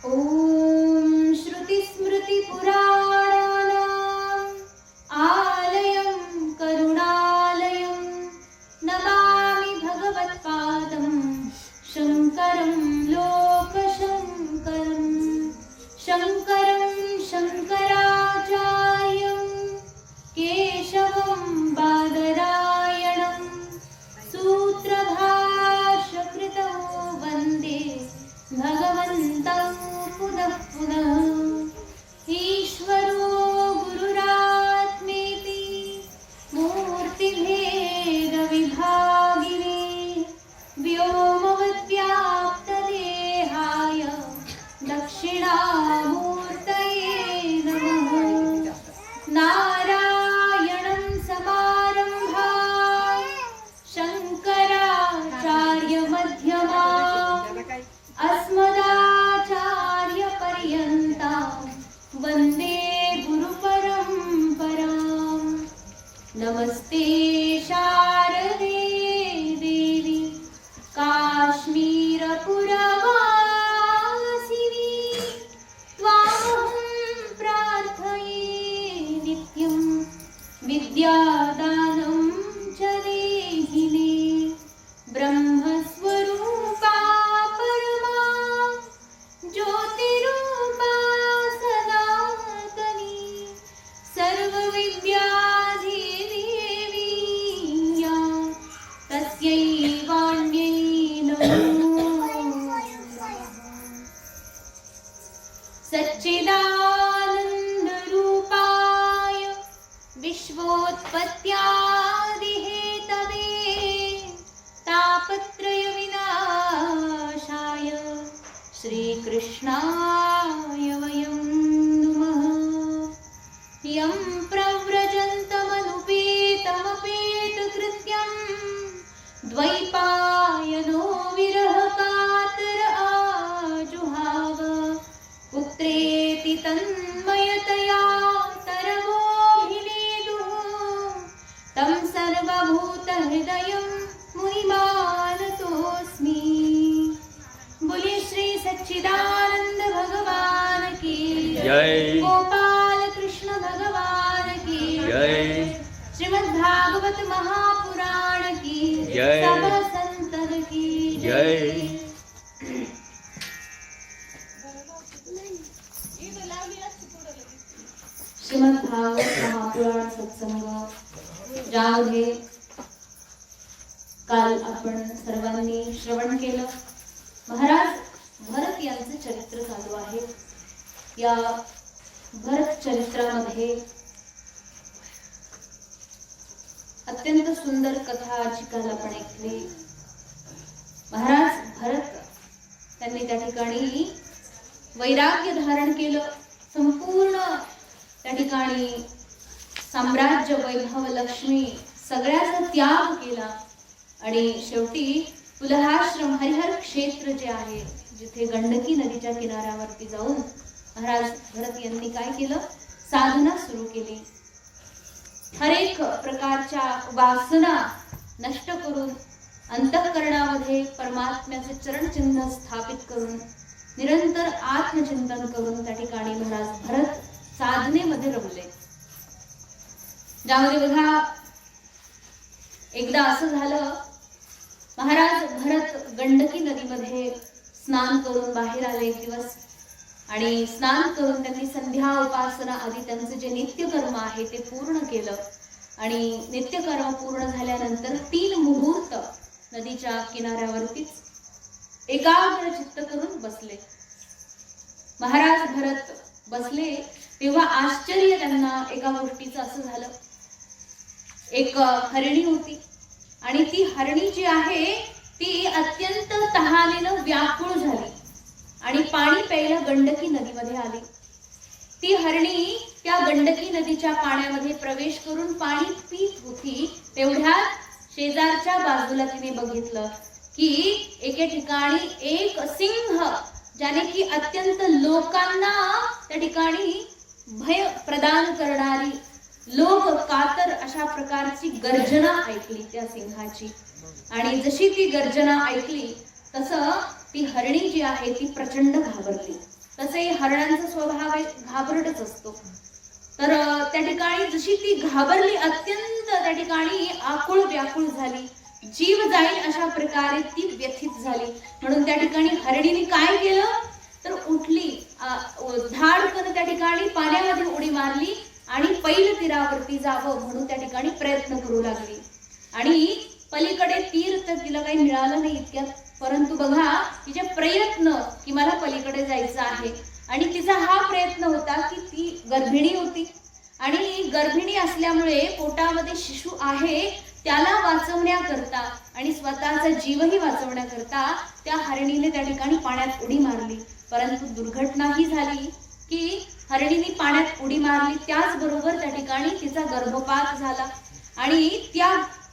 ॐ श्रुतिस्मृतिपुराणानाम् आलयं करुणालयं नमामि भगवत्पादं शङ्करं लोकशङ्करं शङ्करं शङ्कराचार्यं केशवं बादरायणं सूत्रभाष्यकृतौ वन्दे भगवन्तं पुनः पुनः। ईश्वरो गुरुरात्मेति मूर्तिभेदविभागिने व्योमवद्व्याप्तदेहाय दक्षिणामूर्तये नमः। नारायणं समारम्भां शङ्कराचार्यमध्यमाम् अस्मदाचार्यपर्यन्तां वन्दे गुरुपरम्पराम्। नमस्ते शारदे देवी काश्मीरपुरवासिनी त्वामहं प्रार्थये नित्यं विद्यादानं च देहि मे। ब्रह्मस्वरूपा परमा ज्योतिरूपा सनातनी सर्वविद्याधिदेवी या तस्यै वाण्यै नमो। सच्चिदानन्दरूपाय विश्वोत्पत्त्यादिहेतवे तापत्रयविनाशाय श्रीकृष्णाय वयं नुमः। यं प्रव्रजन्तमनुपेतमपेतकृत्यं द्वैपायनो विरहकातर आजुहाव पुत्रेति तन्मयतया तरवोऽभिनेदुः तं सर्वभूतहृदयं मुनिमानतोऽस्मि। बोलिए श्री सच्चिदानंद भगवान की जय। गोपाल कृष्ण भगवान की जय। श्रीमद्भागवत महापुराण की जय। सब संतन की जय। श्रीमद्भागवत महापुराण सत्संग ज्यामध्ये काल आपण सर्वांनी श्रवण केलं। महाराज भरत यांचं चरित्र चालू आहे। या भरत चरित्रामध्ये अत्यंत सुंदर कथा जी काल आपण ऐकली। महाराज भरत त्यांनी त्या ठिकाणी वैराग्य धारण केलं। संपूर्ण त्या ठिकाणी साम्राज्य वैभव लक्ष्मी सगळ्याचा त्याग केला आणि शेवटी पुलहाश्रम हरिहर क्षेत्र जे आहे जिथे गंडकी नदीच्या किनाऱ्यावरती जाऊन महाराज भरत यांनी काय केलं, साधना सुरू केली। हर एक प्रकारच्या वासना नष्ट करून अंतःकरणामध्ये परमात्म्याचे चरणचिन्ह स्थापित करून निरंतर आत्मचिंतन करून त्या ठिकाणी महाराज भरत साधनेमध्ये रमले। ज्यामध्ये बघा एकदा असं झालं, महाराज भरत गंडकी नदीमध्ये स्नान करून बाहेर आले एक दिवस आणि स्नान करून त्यांनी संध्या उपासना आदी त्यांचे जे नित्यकर्म आहे ते पूर्ण केलं आणि नित्यकर्म पूर्ण झाल्यानंतर 3 मुहूर्त नदीच्या किनाऱ्यावरतीच एकाग्र चित्त करून बसले। महाराज भरत बसले तेव्हा आश्चर्य त्यांना एका गोष्टीचं असं झालं। एक हरिणी होती आणि ती हरिणी जी आहे ती अत्यंत तहानेनं व्याकुळ झाली आणि पाणी प्यायला गंडकी नदीमध्ये आली। ती हरिणी त्या गंडकी नदीच्या पाण्यामध्ये प्रवेश करून पाणी पीत होती। तेवढ्यात शेजारच्या बाजूला तिने बघितलं की एके ठिकाणी एक सिंह ज्याने की अत्यंत लोकांना त्या ठिकाणी भय प्रदान करणारी लोक कातर अशा प्रकारची गर्जना ऐकली त्या सिंहाची। आणि जशी ती गर्जना ऐकली तसं ती हरणी जी आहे ती प्रचंड घाबरली तसे हरणांचा स्वभाव आहे घाबरटच असतो. तर त्या ठिकाणी जशी ती घाबरली, अत्यंत त्या ठिकाणी आकुळ व्याकुळ झाली, जीव जाईल अशा प्रकारे ती व्यथित झाली. म्हणून त्या ठिकाणी हरणीने काय केलं तर उठली, धाडकन त्या ठिकाणी पाण्यामध्ये उडी मारली आणि पैल तीरावरती जावं म्हणून त्या ठिकाणी प्रयत्न करू लागली. आणि पलीकडे तीर तर तिला काही मिळालं नाही इतक्यात, परंतु बघा तिचे प्रयत्न की मला पलीकडे जायचं आहे. आणि तिचा हा प्रयत्न होता की ती गर्भिणी होती आणि गर्भिणी असल्यामुळे पोटामध्ये शिशु आहे त्याला वाचवण्याकरता आणि स्वतःचा जीवही वाचवण्याकरता त्या हरणीने त्या ठिकाणी पाण्यात उडी मारली. परंतु दुर्घटना ही झाली की हरणीने पाण्यात उडी मारली, त्याचबरोबर त्या ठिकाणी तिचा गर्भपात झाला आणि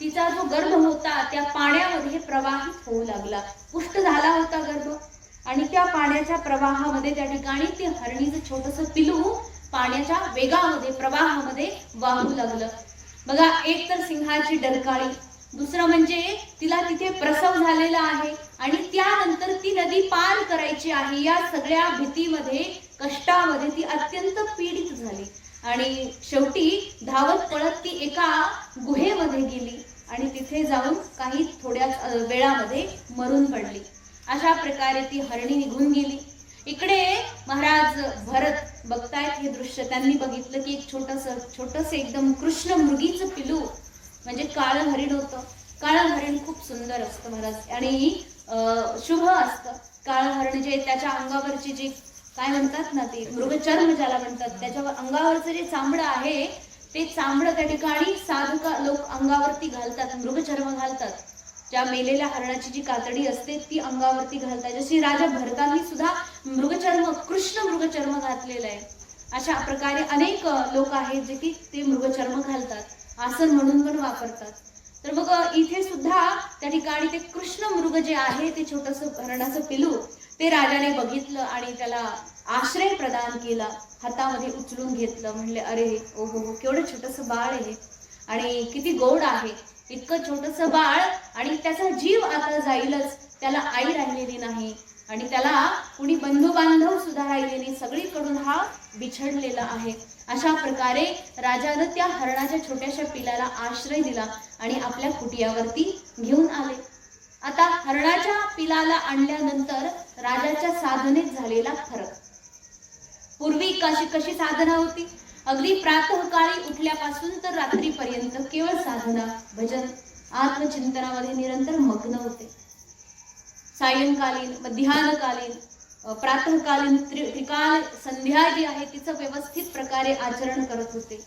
तिचा जो गर्भ होता त्या पाण्यामध्ये प्रवाहित होऊ लागला. पुष्ट झाला होता गर्भ आणि त्या पाण्याच्या प्रवाहामध्ये त्या ठिकाणी ते हरणीचं छोटस पिलू पाण्याच्या वेगामध्ये प्रवाहामध्ये वाहू लागलं. बघा, एक तर सिंहाची डरकाळी, दुसरं म्हणजे तिला तिथे प्रसव झालेला आहे आणि त्यानंतर ती नदी पार करायची आहे. या सगळ्या भीतीमध्ये कष्टामध्ये ती अत्यंत पीडित झाली आणि शेवटी धावत पळत ती एका गुहेमध्ये गेली आणि तिथे जाऊन काही थोड्याच वेळामध्ये मरून पडली. अशा प्रकारे ती हरणी निघून गेली. इकडे महाराज भरत बघतायत हे दृश्य. त्यांनी बघितलं की एक छोटस एकदम कृष्ण मृगीचं पिलू म्हणजे काळं हरिण होतं. काळं हरिण खूप सुंदर असतं महाराज आणि शुभ असतं. काळं हरिण जे त्याच्या अंगावरचे जे काय म्हणतात ना ते मृगचर्म ज्याला म्हणतात, त्याच्यावर अंगावरचं जे चामडं आहे ते चामडं त्या ठिकाणी साधक लोक अंगावरती घालतात, मृगचर्म घालतात. ज्या मेलेल्या हरणाची जी कातडी असते ती अंगावरती घालतात. जशी राजा भरतांनी सुद्धा मृगचर्म कृष्ण मृगचर्म घातलेलं आहे. अशा प्रकारे अनेक लोक आहेत जे की ते मृगचर्म घालतात, आसन म्हणून पण वापरतात. तर मग इथे सुद्धा त्या ठिकाणी ते कृष्ण मृग जे आहे ते छोटंसं हरणाचं पिलू ते राजाने बघितलं आणि त्याला आश्रय प्रदान केला, हातामध्ये उचलून घेतलं. म्हणले अरे ओहो केवढं छोटंसं बाळ आहे आणि किती गोड आहे, इतकं छोटंसं बाळ आणि त्याचा जीव आता जाईलच, त्याला आई राहिलेली नाही आणि त्याला कुणी बंधू बांधव सुद्धा राहिले नाही, सगळीकडून हा बिछडलेला आहे. अशा प्रकारे राजानं त्या हरणाच्या छोट्याशा पिलाला आश्रय दिला आणि आपल्या कुटियावरती घेऊन आले. आता हरणाच्या पिलाला आणल्यानंतर राजाच्या साधनेत झालेला फरक. पूर्वी कशी साधना होती, अगदी प्रातःकाळी उठल्यापासून तर रात्रीपर्यंत केवळ साधना, भजन, आत्मचिंतनामध्ये निरंतर मग्न होते. सायंकालीन, मध्यान्हकालीन, प्रातःकालीन, त्रिकाल संध्या जी आहे तिचं व्यवस्थित प्रकारे आचरण करत होते.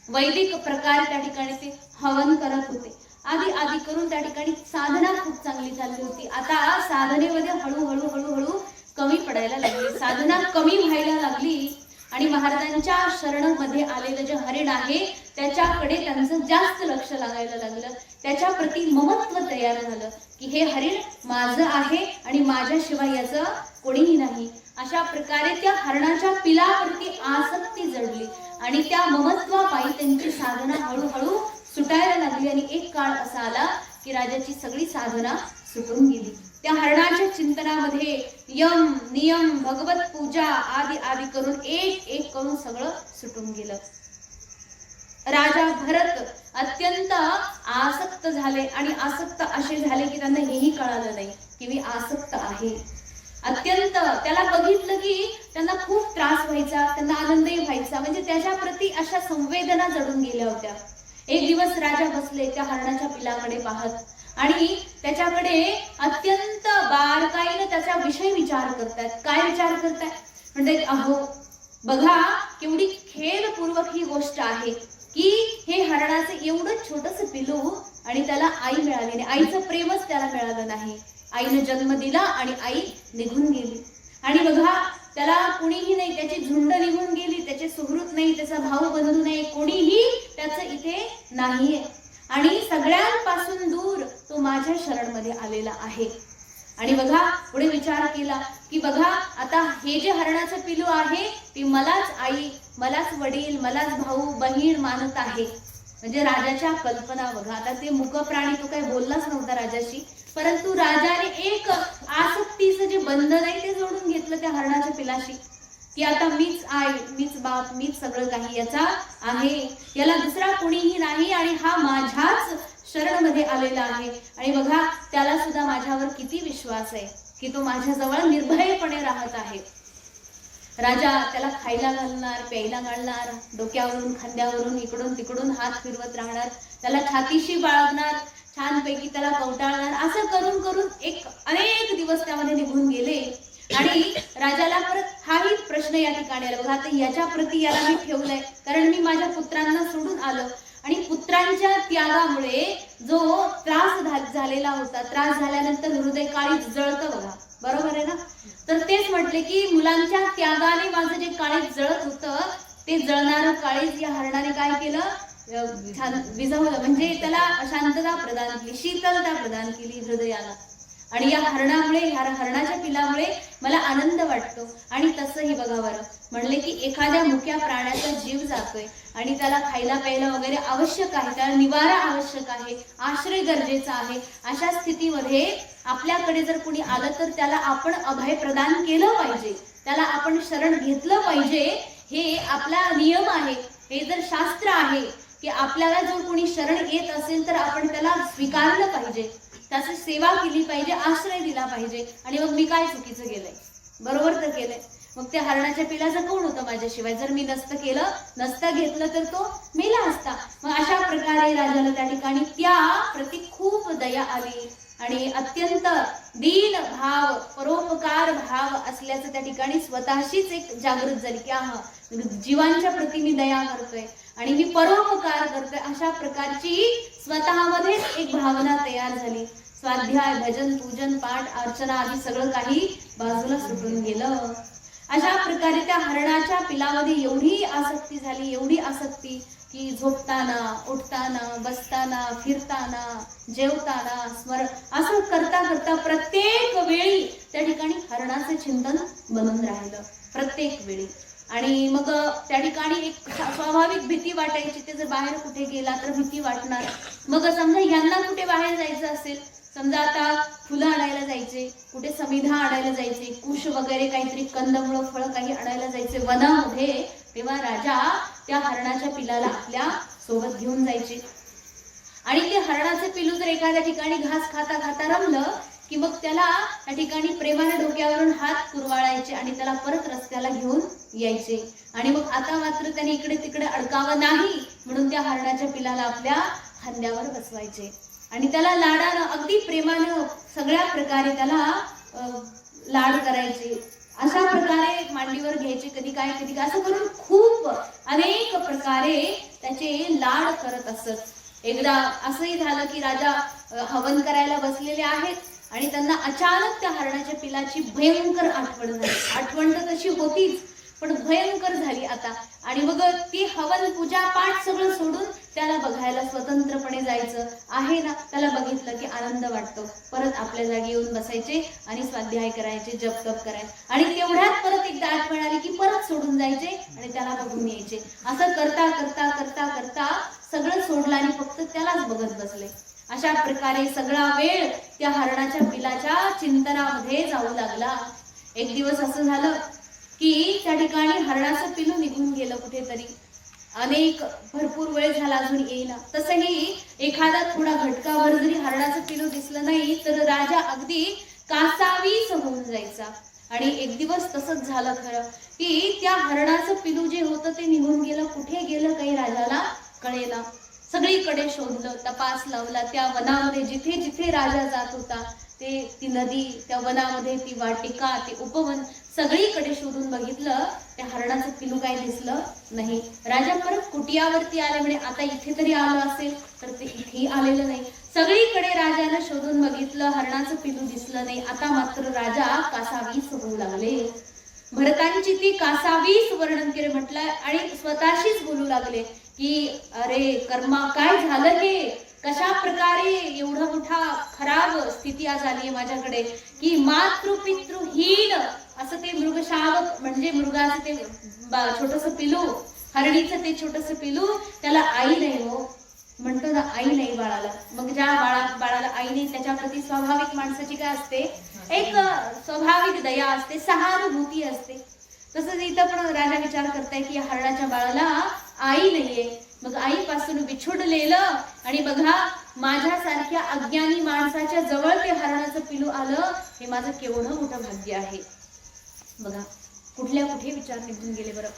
वैदिक प्रकारे त्या ठिकाणी ते हवन करत होते. आधी करून त्या ठिकाणी साधना खूप चांगली चालली होती. आता साधनेमध्ये हळूहळू कमी पडायला लागली, साधना कमी व्हायला लागली आणि महाराजांच्या शरणमध्ये आलेलं जे हरिण आहे त्याच्याकडे त्यांचं जास्त लक्ष लागायला लागलं. त्याच्या प्रती ममत्व तयार झालं की हे हरिण माझं आहे आणि माझ्याशिवाय याचं कोणीही नाही. अशा प्रकारे त्या हरणाच्या पिलावरती आसक्ती जडली आणि त्या ममत्वापायी त्यांची साधना हळूहळू सुटायला लागली आणि एक काळ असा आला की राजाची सगळी साधना सुटून गेली. त्या हरणाच्या चिंतनामध्ये यम नियम भगवत पूजा आदी करून एक करून सगळं सुटून गेलं. राजा भरत अत्यंत आसक्त झाले आणि आसक्त असे झाले की त्यांना हेही कळालं नाही की मी आसक्त आहे. अत्यंत त्याला बघितलं की त्यांना खूप त्रास व्हायचा, त्यांना आनंदही व्हायचा, म्हणजे त्याच्या प्रती अशा संवेदना जडून गेल्या होत्या. एक दिवस राजा बसले त्या हरणाच्या पिलाकडे पाहत आणि त्याच्याकडे अत्यंत बारकाईने त्याचा विषय विचार करतात. काय विचार करतात म्हणजे अहो बघा केवढी खेलपूर्वक ही गोष्ट आहे की हे हरणाचं एवढं छोटंसं पिलू आणि त्याला आई मिळाली नाही, आईचं प्रेमच त्याला मिळालं नाही. आईने जन्म दिला आणि आई निघून गेली आणि बघा त्याला कुणीही नाही, त्याची झुंड निघून गेली, त्याचे सुहृत नाही, त्याचा भाऊ बंधू नाही, कोणीही त्याचं इथे नाहीये आणि सगळ्यांपासून दूर तो माझ्या शरणमध्ये आलेला आहे. आणि बघा पुढे विचार केला की बघा आता हे जे हरणाचं पिलू आहे ते मलाच आई, मलाच वडील, मलाच भाऊ बहीण मानत आहे. म्हणजे राजाच्या कल्पना बघा. आता ते मूक प्राणी तो काही बोललाच नव्हता राजाशी, परंतु राजाने एक आसक्तीचं जे बंधन आहे ते जोडून घेतलं त्या हरणाच्या पिलाशी की आता मीच आई, मीच बाप, मीच सगळं काही याचा आहे, याला दुसरा कोणीही नाही आणि हा माझ्याच शरणमध्ये आलेला आहे. आणि बघा त्याला सुद्धा माझ्यावर किती विश्वास आहे की तो माझ्याजवळ निर्भयपणे राहत आहे. राजा त्याला खायला घालणार, प्यायला घालणार, डोक्यावरून खांद्यावरून इकडून तिकडून हात फिरवत राहणार, त्याला छातीशी बाळगणार, छानपैकी त्याला कवटाळणार. असं करून करून अनेक दिवस त्यामध्ये निघून गेले. आणि राजाला परत हाही प्रश्न या ठिकाणी आला, बघा आता याच्या प्रती याला मी ठेवलंय, कारण मी माझ्या पुत्रांना सोडून आलो आणि पुत्रांच्या त्यागामुळे जो त्रास झालेला होता, त्रास झाल्यानंतर हृदय काळीच जळतं बघा, बरोबर आहे ना. तर तेच म्हटले की मुलांच्या त्यागाने माझं जे काळीज जळत होतं ते जळणारं काळीज या हरणाने काय केलं, छान विझवलं, म्हणजे त्याला शांतता प्रदान केली, शीतलता प्रदान केली हृदयाला. आणि या हरणामुळे, ह्या हरणाच्या पिलामुळे मला आनंद वाटतो. आणि तसंही बघा बरं, म्हणले की एखाद्या मुक्या प्राण्याचा जीव जातोय आणि त्याला खायला प्यायला वगैरे आवश्यक आहे, त्याला निवारा आवश्यक आहे, आश्रय गरजेचा आहे. अशा स्थितीमध्ये आपल्याकडे जर कुणी आलं तर त्याला आपण अभय प्रदान केलं पाहिजे, त्याला आपण शरण घेतलं पाहिजे. हे आपला नियम आहे, हे जर शास्त्र आहे की आपल्याला जो कोणी शरण येत असेल तर आपण त्याला स्वीकारलं पाहिजे, त्याची सेवा केली पाहिजे, आश्रय दिला पाहिजे. आणि मग मी काय चुकीचं केलंय, बरोबर तर केलंय. मग त्या हरणाच्या पिलाचं कोण होतं माझ्याशिवाय, जर मी नसतं केलं, नसतं घेतलं तर तो मेला असता. मग अशा प्रकारे राजाला त्या ठिकाणी त्या प्रति खूप दया आली आणि अत्यंत दीन भाव, परोपकार भाव असल्याचं त्या ठिकाणी स्वतःशीच एक जागृत झाली की हा जीवांच्या प्रती मी दया करतोय आणि मी परोपकार करतोय. अशा प्रकारची स्वतःमध्ये एक भावना तयार झाली. स्वाध्याय, भजन, पूजन, पाठ, अर्चना आदी सगळं काही बाजूला सुटून गेलं. अशा प्रकारे त्या हरणाच्या पिलामध्ये एवढी आसक्ती झाली, एवढी आसक्ती की झोपताना, उठताना, बसताना, फिरताना, जेवताना, स्मरण असं करता करता प्रत्येक वेळी त्या ठिकाणी हरणाचं चिंतन बनून राहिलं, प्रत्येक वेळी. आणि मग त्या ठिकाणी एक स्वाभाविक भीती वाटायची, ते जर बाहेर कुठे गेला तर भीती वाटणार. मग समजा यांना कुठे बाहेर जायचं असेल, समजा आता फुलं आणायला जायचे, कुठे समिधा आणायला जायचे, कुश वगैरे काहीतरी कंदमुळं फळं काही आणायला जायचे वनामध्ये, तेव्हा राजा त्या हरणाच्या पिलाला आपल्या सोबत घेऊन जायचे. आणि ते हरणाचे पिलू जर एखाद्या ठिकाणी घास खाता खाता रमलं की मग त्याला त्या ठिकाणी प्रेमाने डोक्यावरून हात कुरवाळायचे आणि त्याला परत रस्त्याला घेऊन यायचे. आणि मग आता मात्र त्याने इकडे तिकडे अडकावं नाही म्हणून त्या हरणाच्या पिलाला आपल्या खांद्यावर बसवायचे आणि त्याला लाडानं, अगदी प्रेमानं सगळ्या प्रकारे त्याला लाड करायचे. अशा प्रकारे मांडीवर घ्यायचे, कधी काय कधी काय, असं करून खूप अनेक प्रकारे त्याचे लाड करत असत. एकदा असंही झालं की राजा हवन करायला बसलेले आहेत आणि त्यांना अचानक त्या हरणाच्या पिलाची भयंकर आठवण झाली. आठवण तर तशी होतीच पण भयंकर झाली आता. आणि मग ती हवन पूजा पाठ सगळं सोडून त्याला बघायला स्वतंत्रपणे जायचं आहे ना. त्याला बघितलं की आनंद वाटतो, परत आपल्या जागी येऊन बसायचे आणि स्वाध्याय करायचे, जप तप करायचे. आणि तेवढ्यात परत एकदा आठवण आली की परत सोडून जायचे आणि त्याला बघून यायचे. असं करता करता करता करता सगळं सोडलं आणि फक्त त्यालाच बघत बसले. अशा प्रकारे सगळा वेळ त्या हरणाच्या पिलाच्या चिंतनामध्ये जाऊ लागला. एक दिवस असं झालं की त्या ठिकाणी हरणाचं पिलू निघून गेलं कुठेतरी. अनेक भरपूर वेळ झाला अजून येईना. तसंही एखादा थोडा घटकाभर जरी हरणाचं पिलू दिसलं नाही तर राजा अगदी कासावीस होऊन जायचा. आणि एक दिवस तसंच झालं खरं की त्या हरणाचं पिलू जे होतं ते निघून गेलं. कुठे गेलं काही राजाला कळेना. सगळीकडे शोधलं, तपास लावला. त्या वनामध्ये जिथे जिथे राजा जात होता ते ती नदी, त्या वनामध्ये ती वाटिका, ते उपवन सगळीकडे शोधून बघितलं. त्या हरणाचं पिलू काही दिसलं नाही. राजा परत कुटियावरती आले, म्हणजे आता इथे तरी आलं असेल, तर ते इथे आलेलं नाही. सगळीकडे राजाला शोधून बघितलं, हरणाचं पिलू दिसलं नाही. आता मात्र राजा कासावीस होऊ लागले. भरतांची ती कासावीस वर्णन केले म्हटलं आणि स्वतःशीच बोलू लागले की अरे कर्मा, काय झालं हे, कशा प्रकारे एवढा मोठा खराब स्थिती आज आली आहे माझ्याकडे की मातृपितृहीन असं ते मृगशावक, म्हणजे मृगाचं ते छोटस पिलू, हरणीचं ते छोटस पिलू, त्याला आई नाही हो, म्हणतो ना आई नाही बाळाला. मग ज्या बाळाला आई नाही त्याच्याप्रती स्वाभाविक माणसाची काय असते, एक स्वाभाविक दया असते, सहानुभूती असते. तसंच इथं पण राजा विचार करताय की या हरणाच्या बाळाला आई नाहीये, मग आईपासून बिछुडलेलं आणि बघा माझ्यासारख्या अज्ञानी माणसाच्या जवळ ते हरणाचं पिलू आलं, हे माझं केवढं मोठं भाग्य आहे. बघा कुठल्या कुठे विचार निघून गेले बरं.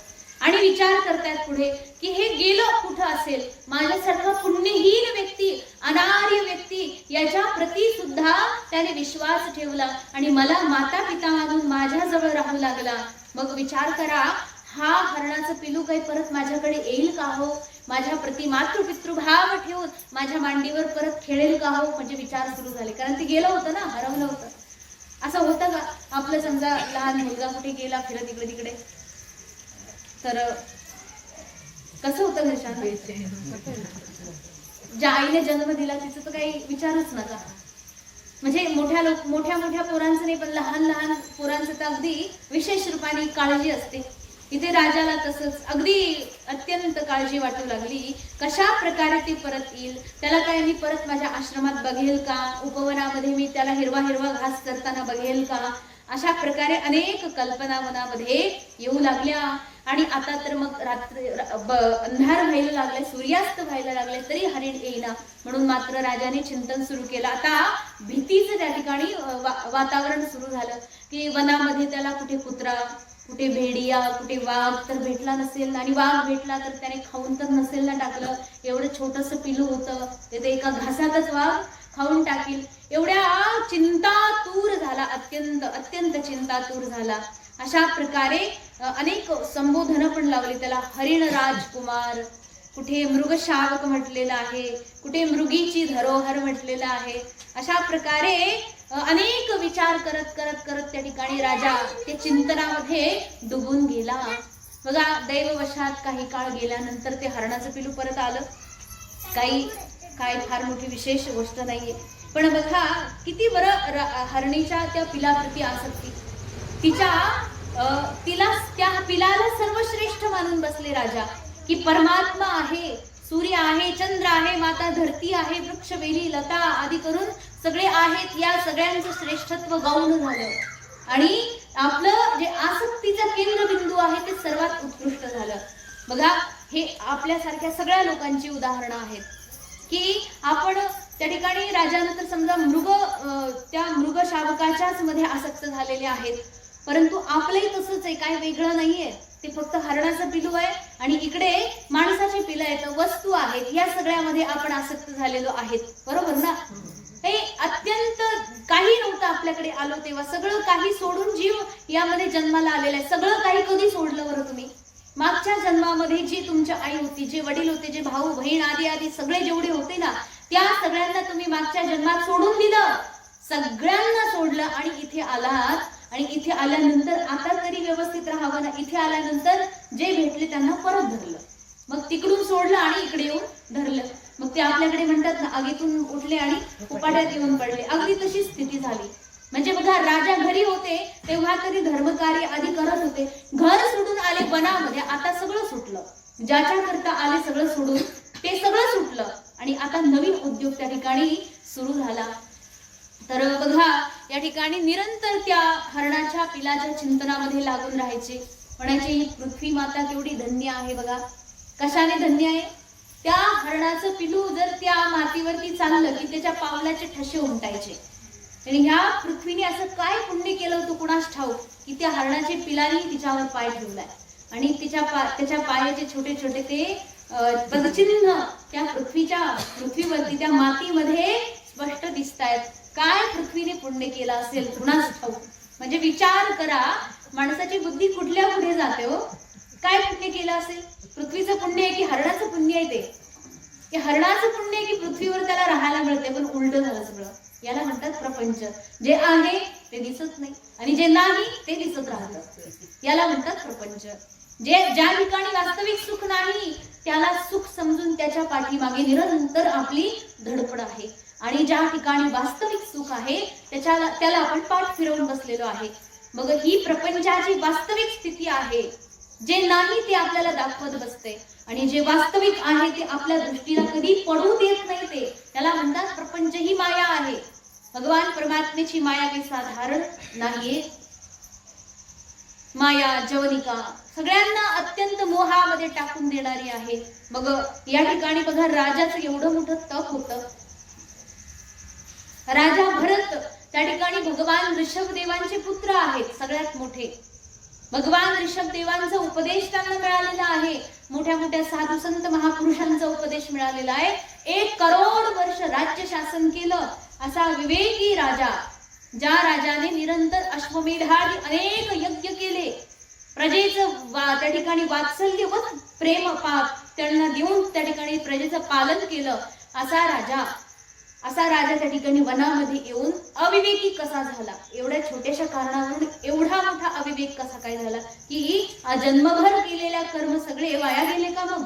आणि विचार करतायत पुढे की हे गेलं कुठं असेल, माझ्यासारखा पुण्यहीन व्यक्ती, अनार्य व्यक्ती याच्या प्रती सुद्धा त्याने विश्वास ठेवला आणि मला माता पिता मानून माझ्याजवळ राहू लागला. मग विचार करा, हा हरणाचं पिलू काही परत माझ्याकडे येईल का हो? माझ्या प्रति मातृपितृभाव ठेवून माझ्या मांडीवर परत खेळेल का हो? म्हणजे विचार सुरू झाले, कारण ते गेलं होतं ना, हरवलं होतं. असं होतं का आपलं समजा लहान मुलगा कुठे गेला फिरत इकडे तिकडे, तर कसं होतं घरच्यांना? ज्या आईने जन्म दिला तिचं तर काही विचारच नका. म्हणजे मोठ्या मोठ्या पोरांचं नाही, पण लहान लहान पोरांचं तर अगदी विशेष रूपाने काळजी असते. इथे राजाला तसंच अगदी अत्यंत काळजी वाटू लागली, कशा प्रकारे ते परत येईल, त्याला काय मी परत माझ्या आश्रमात बघेल का, उपवनामध्ये मी त्याला हिरवा हिरवा घास चरताना बघेल का, अशा प्रकारे अनेक कल्पना मनामध्ये येऊ लागल्या. आणि आता तर मग रात्री अंधार व्हायला लागलाय, सूर्यास्त व्हायला लागलाय, तरी हरिण येईना. म्हणून मात्र राजाने चिंतन सुरू केलं. आता भीतीचं त्या ठिकाणी वातावरण सुरू झालं की वनामध्ये त्याला कुठे कुत्रा, कुठे भेडिया, कुठे वाघ तर भेटला नसेल, आणि वाघ भेटला तर त्याने खाऊन तर नसेल ना टाकलं. एवढं छोटंसं पिलू होतं, ते एका घासातच वाघ खाऊन टाकील, एवढ्या चिंतातूर झाला, अत्यंत अत्यंत चिंतातूर झाला. अशा प्रकारे अनेक संबोधन पण लावली त्याला. हरिण राजकुमार, कुठे मृगशावक म्हटलेलं आहे, कुठे मृगीची धरोहर म्हटलेलं आहे. अशा प्रकारे अनेक विचार करत करत करत त्या ठिकाणी राजा ते चिंतनामध्ये डुबून गेला. बघा दैववशात काही काळ गेल्यानंतर ते हरणाचं पिलू परत आलं. काय फार मोठी विशेष गोष्ट नाहीये, पण बघा किती बरं हरणीच्या त्या पिलाप्रती आसक्ती. तिला त्या पिलाला सर्वश्रेष्ठ मानून बसले राजा, की परमात्मा आहे, सूर्य आहे, चंद्र आहे, माता धरती आहे, वृक्ष वेली लता आदी करून सगळे आहेत. या सगळ्यांचं श्रेष्ठत्व गौण झालं आणि आपलं जे आसक्तीचा केंद्रबिंदू आहे ते सर्वात उत्कृष्ट झालं. बघा हे आपल्यासारख्या सगळ्या लोकांची उदाहरणं आहेत की आपण त्या ठिकाणी राजानं तर समजा त्या मृग शावकाच्याच मध्ये आसक्त झालेले आहेत, परंतु आपलंही तसंच आहे, काय वेगळं नाहीये. ते फक्त हरणाचं पिलू आहे आणि इकडे माणसाचे पिलं आहेत, वस्तू आहेत, या सगळ्यामध्ये आपण आसक्त झालेलो आहेत. बरोबर ना? हे अत्यंत काही नव्हतं आपल्याकडे आलो तेव्हा, सगळं काही सोडून जीव यामध्ये जन्माला आलेला आहे. सगळं काही कधी सोडलं बरं तुम्ही? मागच्या जन्मामध्ये जी तुमची आई होती, जे वडील होते, जे भाऊ बहीण आदी आदी सगळे जेवढे होते ना, त्या सगळ्यांना तुम्ही मागच्या जन्मात सोडून दिलं, सगळ्यांना सोडलं आणि इथे आलात. आणि इथे आल्यानंतर आता तरी व्यवस्थित राहावं ना, इथे आल्यानंतर जे भेटले त्यांना परत धरलं, मग तिकडून सोडलं आणि इकडे येऊन धरलं. मग ते आपल्याकडे म्हणतात ना, आगीतून उठले आणि उपाट्यात येऊन पडले, अगदी तशी स्थिती झाली. म्हणजे बघा राजा घरी होते तेव्हा तरी धर्मकार्य आधी करत होते, घर सोडून आले वनामध्ये, आता सगळं सुटलं, ज्याच्या करता आले सगळं सोडून ते सगळं सुटलं आणि आता नवीन उद्योग त्या ठिकाणी सुरू झाला. तर बघा या ठिकाणी निरंतर त्या हरणाच्या पिलाच्या चिंतनामध्ये लागून राहायचे. म्हणायचे ही पृथ्वी माता केवढी धन्य आहे. बघा कशाने धन्य आहे? त्या हरणाचं पिलू जर त्या मातीवरती चाललं की त्याच्या पावलाचे ठसे उमटायचे. आणि ह्या पृथ्वीने असं काय पुण्य केलं होतं कुणास ठाऊक की त्या हरणाच्या पिलाने तिच्यावर पाय ठेवलाय आणि त्याच्या पायाचे छोटे छोटे ते पदचिन्ह त्या पृथ्वीवरती त्या मातीमध्ये स्पष्ट दिसतायत. काय पृथ्वीने पुण्य केलं असेल कुणास ठाऊक. म्हणजे विचार करा, माणसाची बुद्धी कुठल्या पुढे जाते हो. काय पुण्य केलं असेल? पृथ्वीचं पुण्य आहे की हरणाचं पुण्य आहे? ते हरणाचं पुण्य आहे की पृथ्वीवर त्याला राहायला मिळते, पण उलट झालं सगळं. याला म्हणतात प्रपंच. जे आहे ते दिसत नाही आणि जे नाही ते दिसत राहतं, याला म्हणतात प्रपंच. ज्या ठिकाणी वास्तविक सुख नाही त्याला सुख समजून त्याच्या पाठीमागे निरंतर आपली धडपड आहे आणि ज्या ठिकाणी वास्तविक सुख आहे त्याला आपण पाठ फिरवून बसलेलो आहे. मग ही प्रपंचाची वास्तविक स्थिती आहे. जे नाही ते आपल्याला दाखवत बसते आणि जे वास्तविक आहे ते आपल्या दृष्टीला कधी पडू देत नाही, त्याला म्हणतात प्रपंच ही माया आहे. भगवान परमात्म्याची माया काही साधारण नाहीये. माया, जवनिका सगळ्यांना अत्यंत मोहामध्ये टाकून देणारी आहे. मग या ठिकाणी बघा राजाचं एवढं मोठं तप होतं. राजा भरत त्या ठिकाणी भगवान ऋषभदेवांचे पुत्र आहेत, सगळ्यात मोठे. भगवान ऋषभदेवांचा उपदेश त्यांना मिळालेला आहे. मोठ्या मोठ्या साधू संत महापुरुषांचा उपदेश मिळालेला आहे. 1 करोड वर्ष राज्य शासन केलं असा विवेकी राजा, ज्या राजाने निरंतर अश्वमेधादी अनेक यज्ञ केले, प्रजेचं त्या ठिकाणी वात्सल्य व प्रेम त्यांना देऊन त्या ठिकाणी प्रजेचं पालन केलं, असा राजा त्या ठिकाणी वनामध्ये येऊन अविवेकी कसा झाला? एवढ्या छोट्याशा कारणावरून एवढा मोठा अविवेक कसा काय झाला की जन्मभर केलेल्या कर्म सगळे वाया गेले का? मग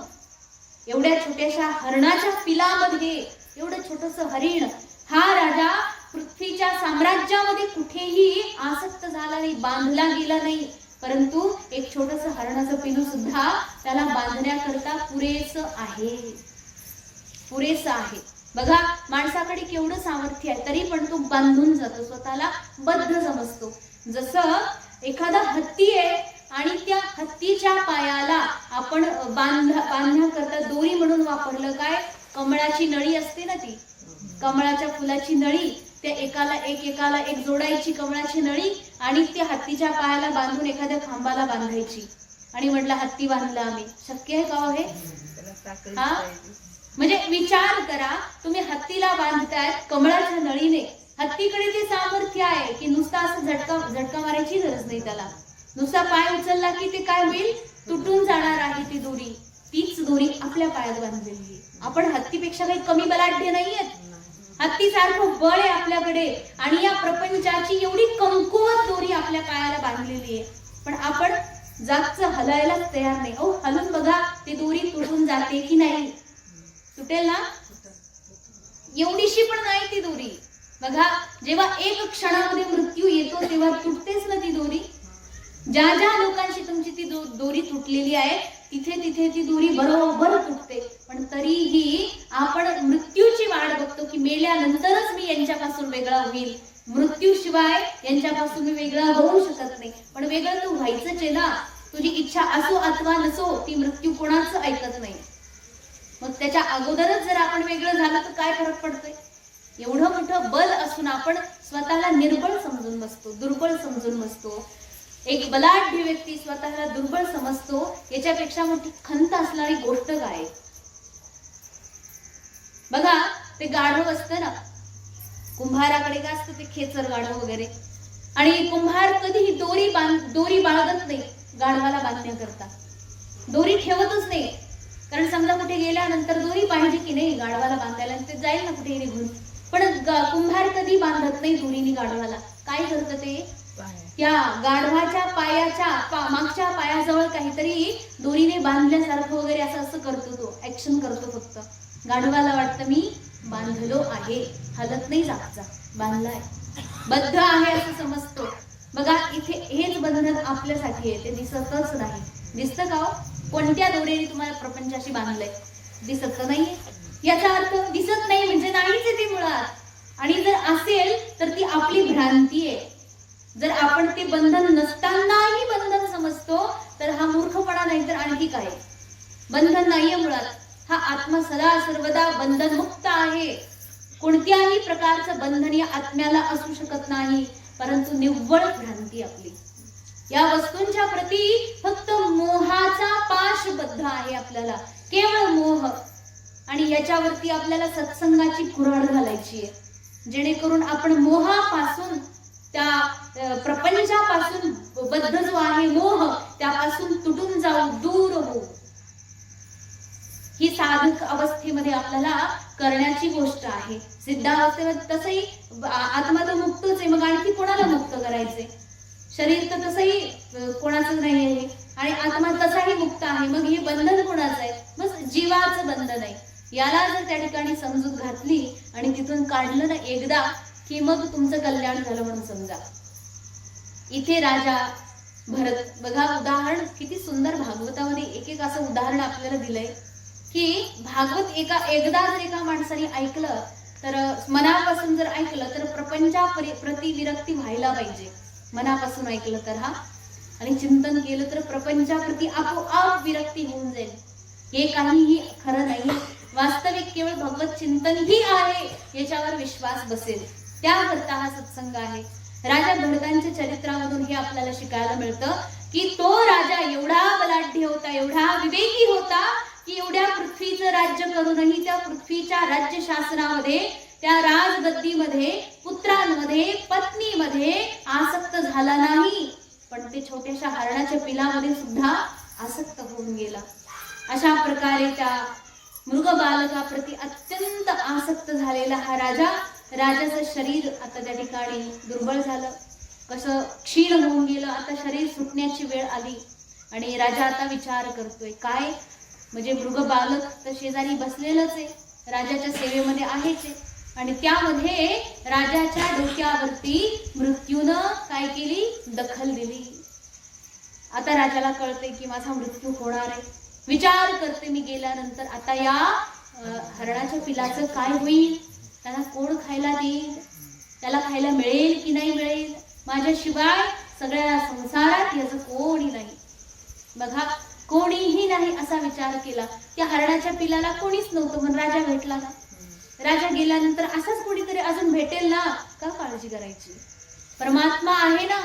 एवढ्या छोट्याशा हरणाच्या पिलामध्ये एवढं छोटंसं हरिण, हा राजा पृथ्वीच्या साम्राज्यामध्ये कुठेही आसक्त झाला नाही, बांधला गेला नाही. परंतु एक छोटंसं हरणाचं पिलू सुद्धा त्याला बांधण्याकरता पुरेसं आहे. बघा माणसाकडे केवढं सामर्थ्य आहे, तरी पण तो बांधून जातो, स्वतःला बद्ध समजतो. जसं एखादा हत्ती आहे आणि त्या हत्तीच्या पायाला आपण बांधण्याकरता दोरी म्हणून वापरलं काय? कमळाची नळी असते ना, ती कमळाच्या फुलाची नळी, त्या एकाला एक जोडायची कमळाची नळी आणि त्या हत्तीच्या पायाला बांधून एखाद्या खांबाला बांधायची आणि म्हटलं हत्ती बांधला आम्ही. शक्य आहे का हो हे? हा, म्हणजे विचार करा, तुम्ही हत्तीला बांधताय कमळाच्या नळीने. हत्तीकडे ते सामर्थ्य आहे की नुसता असं झटका मारायची गरज नाही त्याला. नुसता पाय उचलला की ते काय होईल? तुटून जाणार आहे ती दोरी. तीच दोरी आपल्या पायात बांधलेली आहे. आपण हत्तीपेक्षा काही कमी बलाढ्य नाहीयेत. हत्तीसारखं बळ आहे आपल्याकडे आणि या प्रपंचाची एवढी कमकुवत दोरी आपल्या पायाला बांधलेली आहे. पण आपण जागचं हलायलाच तयार नाही. अहो हलून बघा, ती दोरी तुटून जाते की नाही? तुटेल ना? एवढीशी पण नाही ती दोरी. बघा जेव्हा एक क्षणामध्ये मृत्यू येतो तेव्हा तुटतेच ना ती दोरी. ज्या लोकांशी तुमची ती दोरी तुटलेली आहे तिथे ती दोरी बरोबर तुटते. पण तरीही आपण मृत्यूची वाट बघतो की मेल्यानंतरच मी यांच्यापासून वेगळा होईल, मृत्यूशिवाय यांच्यापासून मी वेगळा होऊ शकत नाही. पण वेगळं तू व्हायचंच आहे ना. तुझी इच्छा असो अथवा नसो, ती मृत्यू कोणाचं ऐकत नाही. मग त्याच्या अगोदरच जर आपण वेगळं झालं तर काय फरक पडतोय? एवढं मोठं बल असून आपण स्वतःला निर्बळ समजून बसतो, दुर्बळ समजून बसतो. एक बलाढ्य व्यक्ती स्वतःला दुर्बळ समजतो, याच्यापेक्षा मोठी खंत असणारी गोष्ट काय? बघा ते गाढव असतं ना, कुंभाराकडे काय असतं? ते खेचर गाढव वगैरे. आणि कुंभार कधीही दोरी बाळगत नाही गाढवाला बांधण्याकरता. दोरी ठेवतच नाही, कारण समजा कुठे गेल्यानंतर दोरी पाहिजे की नाही गाढवाला बांधायला, ते जाईल ना कुठे निघून. पण कुंभार कधी बांधत नाही दोरीने गाढवाला. काय करतं ते? त्या गाढवाच्या पायाच्या मागच्या पायाजवळ काहीतरी दोरीने बांधल्यासारखं वगैरे असं करतो, तो ऍक्शन करतो. फक्त गाढवाला वाटतं मी बांधलो आहे, हलत नाही, जागचा बांधलाय, बद्ध आहे असं समजतो. बघा इथे हेच बंधन आपल्यासाठी आहे, ते दिसतच नाही. दिसतं का? कोणत्या दोरीने तुम्हाला प्रपंचाशी बांधलंय? दिसत नाहीये. याचा अर्थ दिसत नाही म्हणजे नाहीच आहे ती मुळात. आणि जर असेल तर ती आपली भ्रांती आहे. जर आपण ते बंधन नसतानाही बंधन समजतो तर हा मूर्खपणा नाही तर आणखी काय? बंधन नाहीये मुळात. हा आत्मा सदा सर्वदा बंधन मुक्त आहे. कोणत्याही प्रकारचं बंधन या आत्म्याला असू शकत नाही, परंतु निव्वळ भ्रांती आपली. या वस्तूंच्या प्रती फक्त मोहाचा पाश बद्ध आहे आपल्याला, केवळ मोह. आणि याच्यावरती आपल्याला सत्संगाची कुऱ्हाड घालायची आहे, जेणेकरून आपण मोहापासून, त्या प्रपंचापासून बद्ध जो आहे मोह, त्यापासून तुटून जाऊ, दूर होऊ. ही साधक अवस्थेमध्ये आपल्याला करण्याची गोष्ट आहे. सिद्धावस्थेमध्ये तसंही आत्मा तर मुक्तच आहे, मग आणखी कोणाला मुक्त करायचे? शरीर तर तसंही कोणाचं नाही आहे आणि आत्मा तसाही मुक्त आहे. मग हे बंधन कोणाचं आहे? बस जीवाचं बंधन आहे. याला जर त्या ठिकाणी समजूत घातली आणि तिथून काढलं ना एकदा की मग तुमचं कल्याण झालं म्हणून समजा. इथे राजा भरत, बघा उदाहरण किती सुंदर भागवतामध्ये एक असं उदाहरण आपल्याला दिलंय की भागवत एकदा जर एका माणसाने ऐकलं तर, मनापासून जर ऐकलं तर प्रपंचा प्रति विरक्ती व्हायला पाहिजे. मनापासून ऐकलं तर हा आणि चिंतन केलं तर प्रपंचाप्रती आपोआप विरक्ती होऊन जाईल. हे काहीही खरं नाही. वास्तविक केवळ भगवत चिंतन ही आहे याच्यावर विश्वास बसेल त्याकरता हा सत्संग आहे. राजा भरतांच्या चरित्रामधून हे आपल्याला शिकायला मिळतं की तो राजा एवढा बलाढ्य होता, एवढा विवेकी होता की एवढ्या पृथ्वीचं राज्य करूनही त्या पृथ्वीच्या राज्य शासनामध्ये, त्या राजगद्दीमध्ये, पुत्रांमध्ये, पत्नीमध्ये आसक्त झाला नाही, पण ते छोट्याशा हरणाच्या पिलामध्ये सुद्धा आसक्त होऊन गेला. अशा प्रकारे त्या मृग बालकाप्रती अत्यंत आसक्त झालेला हा राजाचं शरीर आता त्या ठिकाणी दुर्बळ झालं, कसं क्षीण होऊन गेलं. आता शरीर सुटण्याची वेळ आली आणि राजा आता विचार करतोय काय, म्हणजे मृग बालक तर शेजारी बसलेलंच आहे, राजाच्या सेवेमध्ये आहेच आहे, आणि त्यामध्ये राजाच्या डोक्यावरती मृत्यूनं काय केली, दखल दिली. आता राजाला कळते की माझा मृत्यू होणार आहे. विचार करते मी गेल्यानंतर आता या हरणाच्या पिलाचं काय होईल, त्याला कोण खायला देईल, त्याला खायला मिळेल की नाही मिळेल, माझ्याशिवाय सगळ्या संसारात याचं कोणी नाही. बघा, कोणीही नाही असा विचार केला. त्या हरणाच्या पिलाला कोणीच नव्हतं, पण राजा भेटला ना. राजा गेल्यानंतर असाच कोणीतरी अजून भेटेल ना, का काळजी करायची, परमात्मा आहे ना.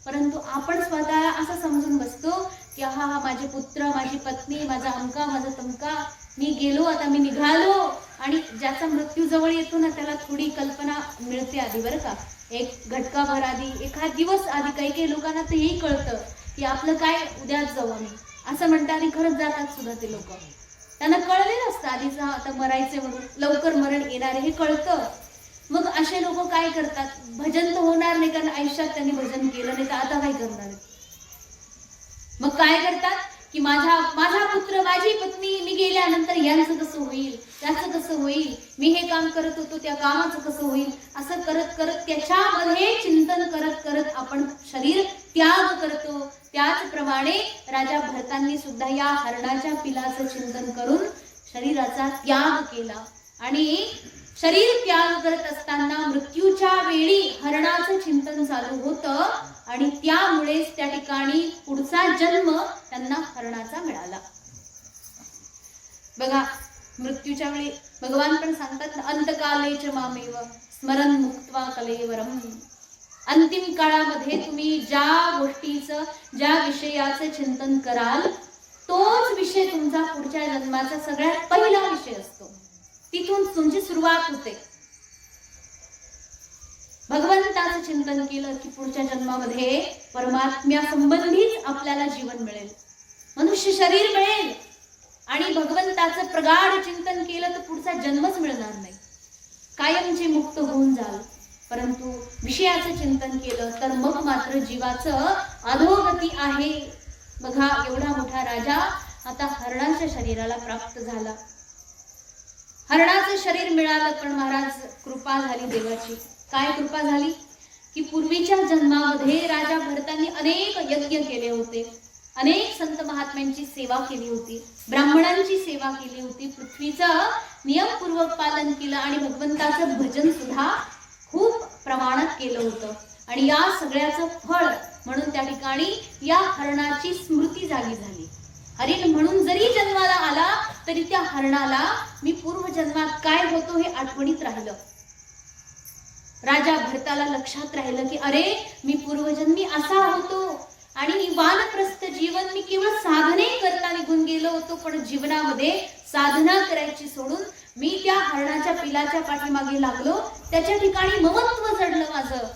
परंतु आपण स्वतःला असं समजून बसतो की हा माझे पुत्र, माझी पत्नी, माझा अमका, माझा तमका, मी गेलो, आता मी निघालो. आणि ज्याचा मृत्यू जवळ येतो ना त्याला थोडी कल्पना मिळते आधी, बरं का, एक घटकाभर आधी, एखाद दिवस आधी. काही लोकांना तर हेही कळतं की आपलं काय, उद्याच जाऊ आम्ही असं म्हणतात आणि खरंच जातात सुद्धा ते लोक. त्यांना कळलेलं असतं आधीच आता मरायचे म्हणून, लवकर मरण येणार हे कळतं. मग असे लोक काय करतात, भजन तर होणार नाही कारण आयुष्यात त्यांनी भजन केलं नाही, तर आता काय करणार. मग काय करतात की माझा पुत्र, माझी पत्नी, मी गेल्यानंतर यांचं कसं होईल, त्याचं कसं होईल, मी हे काम करत होतो त्या कामाचं कसं होईल, असं करत करत त्याच्यामध्ये चिंतन करत करत आपण शरीर त्याग करतो. त्याचप्रमाणे राजा भरतांनी सुद्धा या हरणाच्या पिलाचं चिंतन करून शरीराचा त्याग केला. आणि शरीर त्याग करत असताना मृत्यूच्या वेळी हरणाचं चिंतन चालू होतं आणि त्यामुळेच त्या ठिकाणी पुढचा जन्म त्यांना हरणाचा मिळाला. बघा, मृत्यूच्या वेळी भगवान पण सांगतात, अंतकालेच मामेव स्मरण मुक्त्वा कलेवरम. अंतिम काळामध्ये तुम्ही ज्या गोष्टीचं, ज्या विषयाचं चिंतन कराल तोच विषय तुमचा पुढच्या जन्माचा सगळ्यात पहिला विषय असतो. तिथून तुमची सुरुवात होते. भगवंताचं चिंतन केलं की पुढच्या जन्मामध्ये परमात्म्या संबंधीच आपल्याला जीवन मिळेल, मनुष्य शरीर मिळेल. आणि भगवंताचं प्रगाढ चिंतन केलं तर पुढचा जन्मच मिळणार नाही, कायमचे मुक्त होऊन जाल. परंतु विषयाचं चिंतन केलं तर मग मात्र जीवाचं अधोगती आहे. बघा, एवढा मोठा राजा आता हरणाच्या शरीराला प्राप्त झाला. हरणाचं शरीर मिळालं, पण महाराज कृपा झाली देवाची. काय कृपा झाली की पूर्वीच्या जन्मामध्ये राजा भरतांनी अनेक यज्ञ केले होते, अनेक संत महात्म्यांची सेवा केली होती, ब्राह्मणांची सेवा केली होती, पृथ्वीचं नियमपूर्वक पालन केलं आणि भगवंताचं भजन सुद्धा खूप प्रमाणात केलं होतं. आणि या सगळ्याचं फळ म्हणून त्या ठिकाणी या हरणाची स्मृती जागी झाली. हरिण म्हणून जरी जन्माला आला तरी त्या हरणाला मी पूर्वजन्मात काय होतो हे आठवणीत राहिलं. राजा भरताला लक्षात राहिलं की अरे, मी पूर्वजन्मी असा होतो आणि वानप्रस्थ जीवन मी केवळ साधने करता निघून गेलो होतो, पण जीवनामध्ये साधना करायची सोडून मी त्या हरणाच्या पिलाच्या पाठीमागे लागलो. त्याच्या ठिकाणी ममत्व जडलं माझं.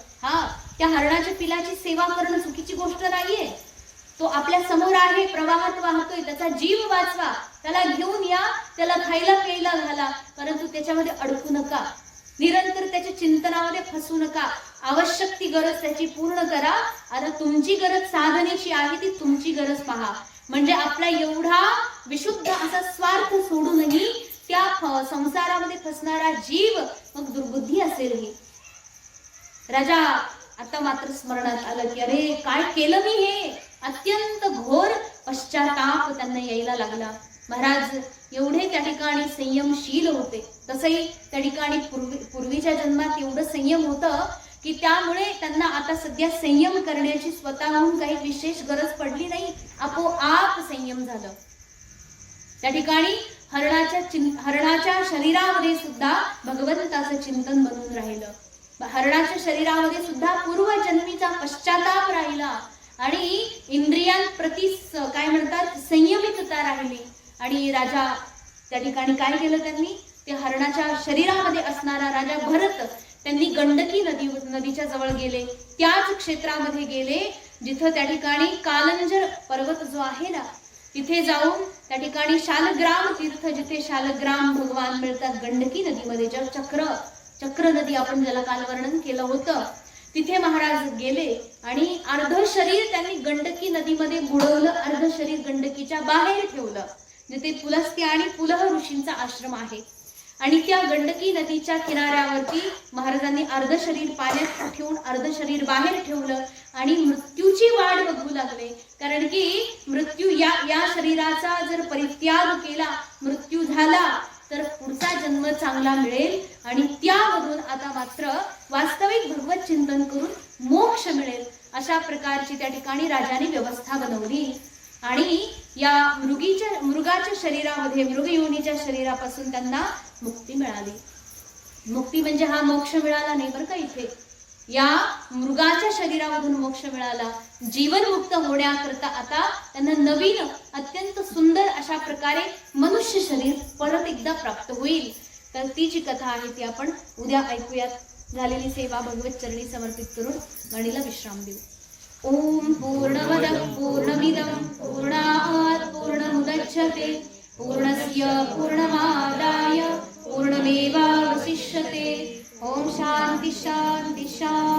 त्या हरणाच्या पिलाची सेवा करणं चुकीची गोष्ट नाहीये. तो आपल्या समोर आहे, प्रवाहात वाहतोय, त्याचा जीव वाचवा, त्याला घेऊन या, त्याला खायला प्यायला घाला, परंतु त्याच्यामध्ये अडकू नका, निरंतर त्याच्या चिंतनामध्ये फसू नका. आवश्यक ती गरज त्याची पूर्ण करा. आता तुमची गरज साधनेची आहे, ती तुमची गरज पहा. म्हणजे आपला एवढा विशुद्ध असा स्वार्थ सोडूनही त्या संसारामध्ये फसणारा जीव मग दुर्बुद्धी असेल. ही राजा आता मात्र स्मरणात आलं की अरे, काय केलं मी हे. अत्यंत घोर पश्चाताप त्यांना यायला लागला. महाराज एवढे त्या ठिकाणी संयमशील होते, तसंही त्या ठिकाणी पूर्वीच्या जन्मात एवढं संयम होतं की त्यामुळे त्यांना आता सध्या संयम करण्याची स्वतःहून काही विशेष गरज पडली नाही, आपोआप संयम झालं. त्या ठिकाणी हरणाच्या शरीरामध्ये सुद्धा भगवंताचं चिंतन बनून राहिलं. हरणाच्या शरीरामध्ये सुद्धा पूर्वजन्मीचा पश्चाताप राहिला आणि इंद्रियांप्रती काय म्हणतात संयमितता राहिली. आणि राजा त्या ठिकाणी काय केलं त्यांनी, ते हरणाच्या शरीरामध्ये असणारा राजा भरत त्यांनी गंडकी नदीच्या जवळ गेले, त्याच क्षेत्रामध्ये गेले जिथं त्या ठिकाणी कालंजर पर्वत जो आहे ना, तिथे जाऊन त्या ठिकाणी शालग्राम तीर्थ, जिथे शालग्राम भगवान मिळतात गंडकी नदीमध्ये, चक्र नदी आपण ज्याला काल वर्णन केलं होतं, तिथे महाराज गेले आणि अर्ध शरीर त्यांनी गंडकी नदीमध्ये बुडवलं, अर्ध शरीर गंडकीच्या बाहेर ठेवलं, जिथे पुलस्त्य आणि पुलह ऋषींचा आश्रम आहे. आणि त्या गंडकी नदीच्या किनाऱ्यावरती महाराजांनी अर्ध शरीर पाण्यात ठेवून अर्ध शरीर बाहेर ठेवलं आणि मृत्यूची वाट बघू लागले. कारण की मृत्यू या शरीराचा जर परित्याग केला, मृत्यू झाला तर पुढचा जन्म चांगला मिळेल आणि त्यामधून आता मात्र वास्तविक भगवत चिंतन करून मोक्ष मिळेल, अशा प्रकारची त्या ठिकाणी राजाने व्यवस्था बनवली. आणि या मृगाच्या शरीरामध्ये, मृगयोनीच्या शरीरापासून त्यांना मुक्ती मिळाली. मुक्ती म्हणजे हा मोक्ष मिळाला नाही बरं का, इथे या मृगाच्या शरीरामधून मोक्ष मिळाला. जीवनमुक्त होण्याकरता आता त्यांना नवीन अत्यंत सुंदर अशा प्रकारे मनुष्य शरीर परत एकदा प्राप्त होईल. तर ती जी कथा आहे ती आपण उद्या ऐकूयात. झालेली सेवा भगवत चरणी समर्पित करून गाणीला विश्राम देऊ. ओम पूर्णमदः पूर्णमिदं पूर्णात् पूर्णमुदच्यते पूर्णस्य पूर्णमादाय पूर्णमेवावशिष्यते. ओम शांती शांती शांती.